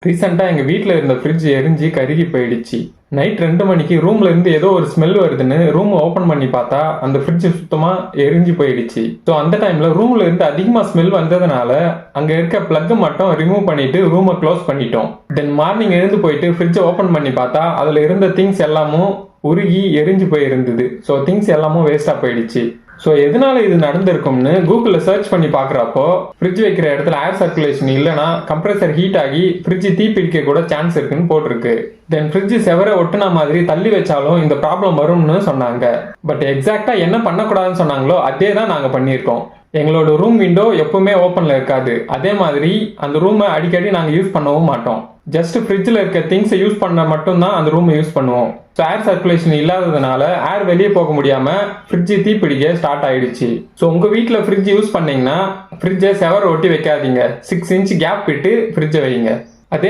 ரீசெண்டாக எங்கள் வீட்டில் இருந்த ஃப்ரிட்ஜ் எரிஞ்சு கருகி போயிடுச்சு. நைட் 2 மணிக்கு ரூம்ல இருந்து ஏதோ ஒரு ஸ்மெல் வருதுன்னு ரூம் ஓப்பன் பண்ணி பார்த்தா அந்த ஃப்ரிட்ஜ் சுத்தமாக எரிஞ்சு போயிடுச்சு. ஸோ அந்த டைமில் ரூம்ல இருந்து அதிகமாக ஸ்மெல் வந்ததுனால அங்கே இருக்க பிளக் மட்டும் ரிமூவ் பண்ணிட்டு ரூமை க்ளோஸ் பண்ணிட்டோம். தென் மார்னிங் எழுந்து போயிட்டு ஃப்ரிட்ஜை ஓப்பன் பண்ணி பார்த்தா அதில் இருந்த திங்ஸ் எல்லாமும் உருகி எரிஞ்சு போயிருந்தது. ஸோ திங்ஸ் எல்லாமும் வேஸ்ட்டாக போயிடுச்சு. ஸோ எதனால இது நடந்திருக்கும்னு கூகுளில் சர்ச் பண்ணி பார்க்குறப்போ ஃப்ரிட்ஜ் வைக்கிற இடத்துல ஏர் சர்க்குலேஷன் இல்லைனா கம்ப்ரெசர் ஹீட் ஆகி ஃப்ரிட்ஜ் தீப்பிடிக்க கூட சான்ஸ் இருக்குன்னு போட்டிருக்கு. தென் ஃப்ரிட்ஜ் செவரை ஒட்டுன மாதிரி தள்ளி வச்சாலும் இந்த ப்ராப்ளம் வரும்னு சொன்னாங்க. பட் எக்ஸாக்டாக என்ன பண்ணக்கூடாதுன்னு சொன்னாங்களோ அதே தான் நாங்கள் பண்ணியிருக்கோம். எங்களோட ரூம் விண்டோ எப்பவுமே ஓப்பனில் இருக்காது. அதே மாதிரி அந்த ரூமை அடிக்கடி நாங்கள் யூஸ் பண்ணவும் மாட்டோம். ஜஸ்ட் ஃப்ரிட்ஜில் இருக்க திங்ஸை யூஸ் பண்ண மட்டும்தான் அந்த ரூமை யூஸ் பண்ணுவோம். ஸோ ஏர் சர்க்குலேஷன் இல்லாததுனால ஏர் வெளியே போக முடியாமல் ஃப்ரிட்ஜ் தீப்பிடிக்க ஸ்டார்ட் ஆயிடுச்சு. ஸோ உங்கள் வீட்டில் ஃப்ரிட்ஜ் யூஸ் பண்ணீங்கன்னா ஃப்ரிட்ஜை செவரை ஒட்டி வைக்காதீங்க. 6 இன்ச் கேப் விட்டு ஃப்ரிட்ஜை வைங்க. அதே